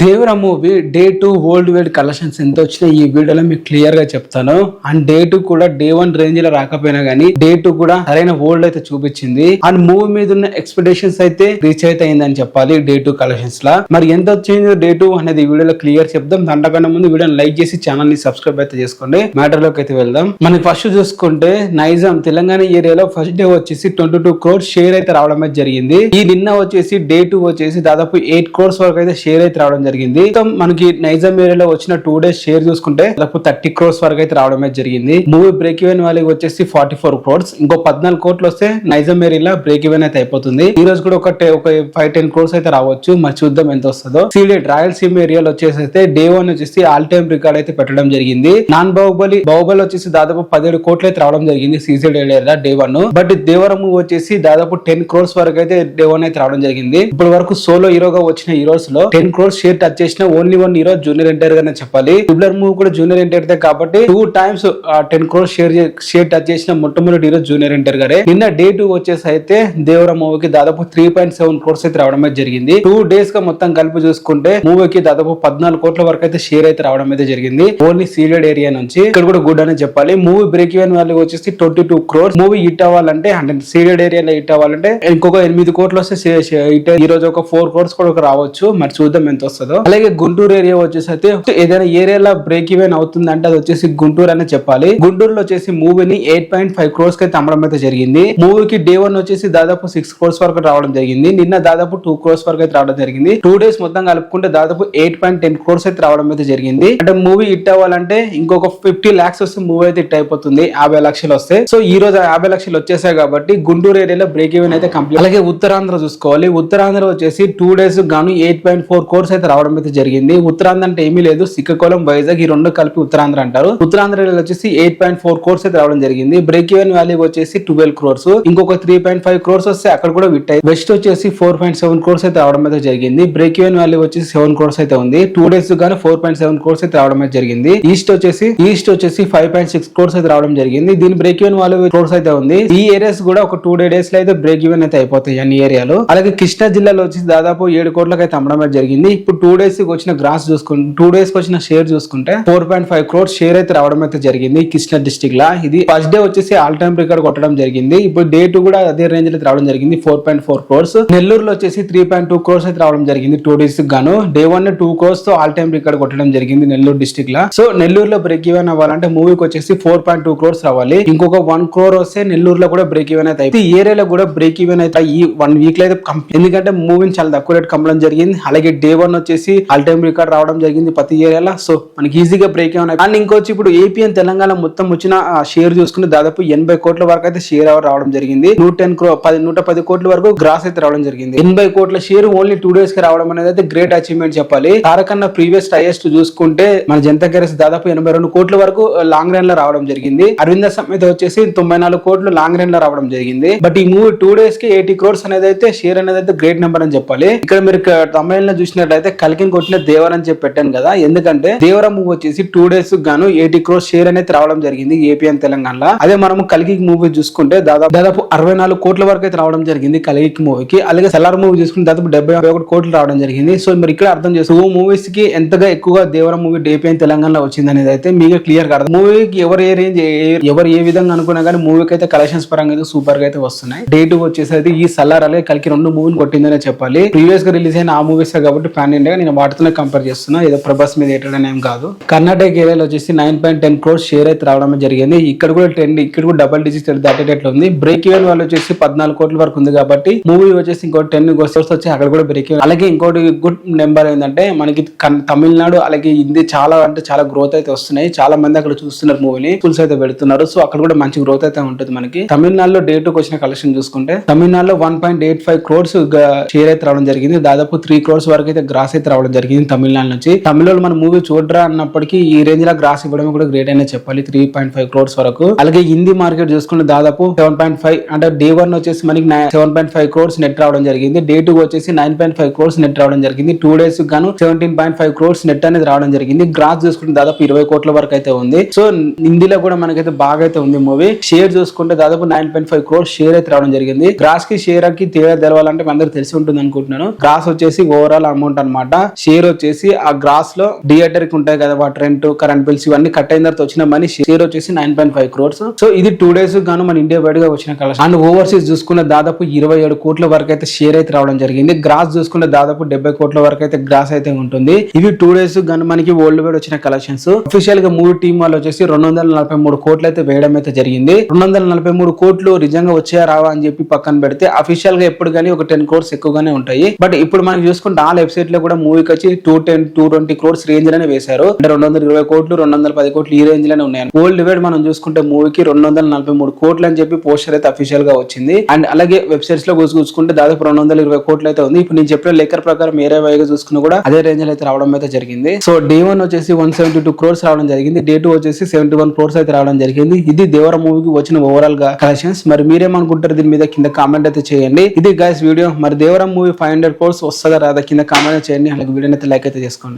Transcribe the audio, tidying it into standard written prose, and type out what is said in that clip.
దేవర movie day 2 world wide collections ఎంత వచ్చినాయి ఈ వీడియోలో మీకు క్లియర్ గా చెప్తాను. అండ్ డే 2 కూడా డే 1 రేంజ్ లో రాకపోయినా గానీ డే 2 కూడా సరైన వరల్డ్ అయితే చూపించింది. అండ్ మూవీ మీద ఉన్న ఎక్స్పెక్టేషన్స్ అయితే రీచ్ అయితే అయిందని చెప్పాలి డే 2 కలెక్షన్స్ లా. మరి ఎంత వచ్చింది డే 2 అనేది ఈ వీడియోలో క్లియర్ చెప్దాం. దాంట్లో ముందు వీడియోని లైక్ చేసి ఛానల్ ని సబ్స్క్రైబ్ అయితే చేసుకోండి. మ్యాటర్ లోకి అయితే వెళ్దాం. మనకి ఫస్ట్ చూసుకుంటే నైజాం తెలంగాణ ఏరియాలో ఫస్ట్ డే వచ్చేసి 22 crores షేర్ అయితే రావడం అయితే జరిగింది. ఈ నిన్న వచ్చేసి డే 2 వచ్చేసి దాదాపు 8 crores వరకు అయితే షేర్ అయితే రావడం జరిగింది. మనకి నైజాం ఏరియాలో వచ్చిన 2 days షేర్ చూసుకుంటే దాదాపు 30 crores వరకు అయితే రావడం అయితే జరిగింది. మూవీ బ్రేక్ ఈవెన్ వాల్యూ వచ్చేసి 44 crores. ఇంకో 14 కోట్లు వస్తే నైజాం ఏరియాలో బ్రేక్ ఈవెన్ అయితే అయిపోతుంది. ఈ రోజు కూడా ఒక 5-10 crores అయితే రావచ్చు. మరి చూద్దాం ఎంత వస్తుందో. సీడెడ్ రాయలసీమ ఏరియాలో వచ్చేసి అయితే డే 1 వచ్చేసి ఆల్ టైమ్ రికార్డ్ అయితే పెట్టడం జరిగింది. నాన్ బాహుబలి వచ్చేసి దాదాపు 17 కోట్లు అయితే రావడం జరిగింది సీజెడ్ ఏరియాలో డే 1. బట్ దేవరం వచ్చేసి దాదాపు 10 crores వరకు అయితే డే 1 అయితే రావడం జరిగింది. ఇప్పటి వరకు సోలో హీరోగా వచ్చిన హీరోస్ లో 10 crores షేర్ టచ్ చేసిన ఓన్లీ 1 హీరో జూనియర్ ఎన్టీఆర్ గానే చెప్పాలి. ట్రిపులర్ మూవీ కూడా జూనియర్ ఎన్టీఆర్ కాబట్టి 2 times 10 crores షేర్ టచ్ చేసిన మొట్టమొదటి హీరో జూనియర్ ఎన్టీఆర్ గారే. నిన్న డే 2 వచ్చేసి అయితే దేవర మూవీకి దాదాపు 3.7 crores అయితే రావడం అయితే జరిగింది. 2 days గా మొత్తం కలిపి చూసుకుంటే మూవీకి దాదాపు 14 కోట్ల వరకు అయితే షేర్ అయితే రావడం అయితే జరిగింది ఓన్లీ సీడెడ్ ఏరియా నుంచి. ఇక్కడ కూడా గుడ్ అని చెప్పాలి. మూవీ బ్రేక్ ఈవెన్ వాల్యూ వచ్చేసి 22 crores. మూవీ హిట్ అవ్వాలంటే అంటే సీడెడ్ ఏరియాలో హిట్ అవ్వాలంటే ఇంకొక 8 కోట్లు వస్తే ఈ రోజు ఒక 4 crores కూడా రావచ్చు. మరి చూద్దాం ఎంత వస్తుందో. అలాగే గుంటూరు ఏరియా వచ్చేసి అయితే ఏదైనా ఏరియాలో బ్రేక్ ఈవెన్ అవుతుంది అంటే అది వచ్చేసి గుంటూరు అనే చెప్పాలి. గుంటూరులో వచ్చేసి మూవీని 8.5 crores కి అయితే అమ్మడం అయితే జరిగింది. మూవీకి డే 1 వచ్చేసి దాదాపు 6 crores వరకు రావడం జరిగింది. నిన్న దాదాపు 2 crores వరకు అయితే రావడం జరిగింది. 2 days మొత్తం కలుపుకుంటే దాదాపు 8.10 crores అయితే రావడం అయితే జరిగింది. అంటే మూవీ హిట్ అవ్వాలంటే ఇంకొక 50 lakhs వస్తే మూవీ అయితే హిట్ అయిపోతుంది. 50 లక్షలు వస్తే. సో ఈ రోజు 50 లక్షలు వచ్చేసాయి కాబట్టి గుంటూరు ఏరియాలో బ్రేక్ ఈవెన్ అయితే కంప్లీట్. అలాగే ఉత్తరాంధ్ర చూసుకోవాలి. ఉత్తరాంధ్ర వచ్చేసి 2 days గాను 8.4 crores అయితే రావడం అయితే జరిగింది. ఉత్తరాంధ్ర అంటే ఏమీ లేదు, శ్రీకాకుళం వైజాగ్ ఈ రెండు కలిపి ఉత్తరాంధ్ర అంటారు. ఉత్తరాంధ్ర వచ్చేసి 8.4 crores అయితే రావడం జరిగింది. బ్రేక్ ఈవెన్ వాల్యూ వచ్చేసి 12 crores. ఇంకొక 3.5 crores వస్తే అక్కడ కూడా విట్ అయ్యి. వెస్ట్ వచ్చేసి 4.7 crores అయితే రావడం అయితే జరిగింది. బ్రేక్ ఈవెన్ వాల్యూ వచ్చేసి 7 crores అయితే ఉంది. 2 days గాను 4.7 crores అయితే రావడం అయితే జరిగింది. ఈస్ట్ వచ్చేసి 5.6 crores అయితే రావడం జరిగింది. దీని బ్రేక్ ఈవెన్ వాల్యూ crores అయితే ఉంది. ఈ ఏరియాస్ కూడా ఒక 2 days లో అయితే బ్రేక్ ఈవెన్ అయితే అయిపోతాయి అన్ని ఏరియాలో. అలాగే కృష్ణా జిల్లాలో వచ్చి దాదాపు 7 కోట్లకి అయితే అమ్మడం అయితే జరిగింది. ఇప్పుడు 2 days కి వచ్చిన గ్రాస్ చూసుకుంటే 2 days కి వచ్చిన షేర్ చూసుకుంటే 4.5 crores షేర్ అయితే రావడం అయితే జరిగింది కృష్ణా డిస్ట్రిక్ట్ లా. ఇది ఫస్ట్ డే వచ్చేసి ఆల్ టైమ్ రికార్డ్ కొట్టడం జరిగింది. ఇప్పుడు డే 2 కూడా అదే రేంజ్ లో రావడం జరిగింది 4.4 crores. నెల్లూరులో వచ్చేసి 3.2 crores అయితే రావడం జరిగింది 2 days కి గాను. డే 1 2 crores తో ఆల్ టైమ్ రికార్డ్ కొట్టడం జరిగింది నెల్లూరు డిస్ట్రిక్ట్ లా. సో నెల్లూరులో బ్రేక్ ఈవెన్ అవ్వాలంటే మూవీకి వచ్చేసి 4.2 crores రావాలి. ఇంకొక 1 crore వస్తే నెల్లూరులో కూడా బ్రేక్ ఈవెన్ అయితే ఈ ఏరియాలో కూడా బ్రేక్ ఈవెన్ అయితే ఈ 1 week లో అయితే ఎందుకంటే మూవీని చాలా తక్కువ రేట్ కమ్మడం జరిగింది. అలాగే డే 1 వచ్చేసి ఆల్ టైమ్ రికార్డ్ రావడం జరిగింది ప్రతి ఏరియాలో. సో మనకి ఈజీగా బ్రేక్ ఈవెన్. అండ్ ఇంకొచ్చి ఇప్పుడు ఏపీ అండ్ తెలంగాణ మొత్తం వచ్చిన షేర్ చూసుకుంటే దాదాపు 80 కోట్ల వరకు అయితే షేర్ రావడం జరిగింది. 110 కోట్ల వరకు గ్రాస్ అయితే రావడం జరిగింది. 80 కోట్ల షేర్ ఓన్లీ 2 days కి రావడం అనేది అయితే గ్రేట్ అచీవ్మెంట్ చెప్పాలి. తారకన్న ప్రీవియస్ హైయెస్ట్ చూసుకుంటే మన జనతా గ్యారేజ్ దాదాపు 82 కోట్ల వరకు లాంగ్ రన్ లో రావడం జరిగింది. అరవింద సమేత వచ్చేసి 94 కోట్లు లాంగ్ రన్ లో రావడం జరిగింది. బట్ ఈ మూవీ 2 days కి 80 crores అనేది అయితే షేర్ అనేది అయితే గ్రేట్ నెంబర్ అని చెప్పాలి. ఇక్కడ మీరు తమిళలో చూసినట్లయితే కలికిని కొట్టిన దేవర్ అని చెప్పి పెట్టాను కదా. ఎందుకంటే దేవర మూవీ వచ్చేసి 2 days గాను 80 crores షేర్ అనేది రావడం జరిగింది ఏపీ అండ్ తెలంగాణలో. అదే మనము కలికి మూవీ చూసుకుంటే దాదాపు 64 కోట్ల వరకు అయితే రావడం జరిగింది కలికి మూవీకి. అలాగే సలార్ మూవీ చూసుకుంటే దాదాపు 71 కోట్లు రావడం జరిగింది. సో మరి ఇక్కడ అర్థం చేస్తూ మూవీస్ కి ఎంతగా ఎక్కువగా దేవర మూవీ ఏపీ అండ్ తెలంగాణలో వచ్చింది అనేది అయితే మీకు క్లియర్ గా అర్థం. మూవీకి ఎవరు ఏ విధంగా అనుకున్నా కానీ మూవీకి అయితే కలెక్షన్స్ పరంగా అయితే సూపర్ గా అయితే వస్తున్నాయి. డే 2 వచ్చేసి ఈ సలార్ అలాగే కలికి 2 మూవీని కొట్టిందనే చెప్పాలి. ప్రీవియస్ గా రిలీజ్ అయిన ఆ మూవీస్ కాబట్టి పాన్ ఇండియా నేను వాటితోనే కంపేర్ చేస్తున్నా. ఏదో ప్రభాస్ మీద ఏటడని ఏం కాదు. కర్ణాటక ఏరియాలో వచ్చేసి 9.10 crores షేర్ అయితే రావడం జరిగింది. ఇక్కడ కూడా డబుల్ డిజిట్ దాటేటట్లు ఉంది. బ్రేక్ ఈవెన్ వాళ్ళు వచ్చేసి 14 కోట్ల వరకు ఉంది కాబట్టి మూవీ వచ్చేసి ఇంకోటి 10 crores వచ్చి అక్కడ కూడా బ్రేక్ ఈవెన్. అలాగే ఇంకోటి గుడ్ నెంబర్ ఏంటంటే మనకి తమిళనాడు అలాగే హిందీ చాలా గ్రోత్ అయితే వస్తున్నాయి. చాలా మంది అక్కడ చూస్తున్నారు మూవీని, ఫుల్స్ అయితే పెడుతున్నారు. సో అక్కడ కూడా మంచి గ్రోత్ అయితే ఉంటుంది మనకి. తమిళనాడులో డే 2 వచ్చిన కలెక్షన్ చూసుకుంటే తమిళనాడులో 1.85 crores షేర్ అయితే రావడం జరిగింది. దాదాపు 3 crores వరకు అయితే గ్రాస్ అయితే రావడం జరిగింది తమిళనాడు నుంచి. తమిళలో మన మూవీ చూడరా అన్నప్పటికీ ఈ రేంజ్ లో గ్రాస్ ఇవ్వడం కూడా గ్రేట్ అయినా చెప్పాలి 3.5 crores వరకు. అలాగే హిందీ మార్కెట్ చూసుకుంటే దాదాపు 7.5 అంటే డే 1 వచ్చేసి మనకి 7.5 crores నెట్ రావడం జరిగింది. డే 2 వచ్చేసి 9.5 crores నెట్ రావడం జరిగింది. 2 days గాను 17.5 crores నెట్ అనేది రావడం జరిగింది. గ్రాస్ చూసుకుంటే దాదాపు 20 కోట్ల వరకు అయితే ఉంది. సో హిందీలో కూడా మనకైతే బాగా అయితే ఉంది మూవీ. షేర్ చూసుకుంటే దాదాపు 9.5 crores షేర్ అయితే రావడం జరిగింది. గ్రాస్ కి షేర్ కి తేడా తెలవాలంటే అందరికి తెలిసి ఉంటుంది అనుకుంటున్నాను. గ్రాస్ వచ్చేసి ఓవరాల్ అమౌంట్ అనమాట. అనమాట. షేర్ వచ్చేసి ఆ గ్రాస్ లో థియేటర్ కి ఉంటాయి కదా వాటి రెంట్, కరెంట్ బిల్స్ ఇవన్నీ కట్ అయిన తర్వాత వచ్చిన మనీ షేర్ వచ్చేసి 9.5 crores. సో ఇది 2 days గాను మన ఇండియా వైడ్ గా వచ్చిన కలెక్షన్. అండ్ ఓవర్సీస్ చూసుకున్న దాదాపు 27 కోట్ల వరకు అయితే షేర్ అయితే రావడం జరిగింది. గ్రాస్ చూసుకున్న దాదాపు 70 కోట్ల వరకు అయితే గ్రాస్ అయితే ఉంటుంది. ఇవి 2 days గాను మనకి వరల్డ్ వైడ్ వచ్చిన కలెక్షన్స్. అఫీషియల్ గా 3 టీం వాళ్ళు వచ్చేసి 243 కోట్లు అయితే వేయడం అయితే జరిగింది. 243 కోట్లు నిజంగా వచ్చాయా రావా అని చెప్పి పక్కన పెడితే అఫీషియల్ గా ఎప్పుడు కానీ ఒక 10 crores ఎక్కువగానే ఉంటాయి. బట్ ఇప్పుడు మనం చూసుకుంటే ఆ వెబ్సైట్ లో కూడా మూవీకి వచ్చి 210-220 crores రేంజ్ లోనే వేశారు. అంటే 220 కోట్లు 210 కోట్లు ఈ రేంజ్ లోనే ఉన్నాయి. వరల్డ్ వైడ్ మనం చూసుకుంటే మూవీకి 243 కోట్లు అని చెప్పి పోస్టర్ అయితే అఫీషియల్ గా వచ్చింది. అండ్ అలాగే వెబ్సైట్స్ లో చూసుకుంటే దాదాపు 220 కోట్లు అయితే ఉంది. ఇప్పుడు నేను చెప్పిన లెక్కర్ ప్రకారం ఏరే వైగా చూసుకున్నా కూడా అదే రేంజ్ లో అయితే రావడం అయితే జరిగింది. సో డే 1 వచ్చేసి 172 crores రావడం జరిగింది. డే 2 వచ్చేసి 71 crores అయితే రావడం జరిగింది. ఇది దేవర మూవీకి వచ్చిన ఓవరాల్ గా కలెక్షన్స్. మరి మీరేమనుకుంటారు దీని మీద కింద కామెంట్ అయితే చేయండి. ఇది గైస్ వీడియో. మరి దేవర మూవీ 500 crores వస్తుందా రాదా కింద కామెంట్ చేయండి. అలాగే వీడియోని అయితే లైక్ అయితే చేసుకోండి.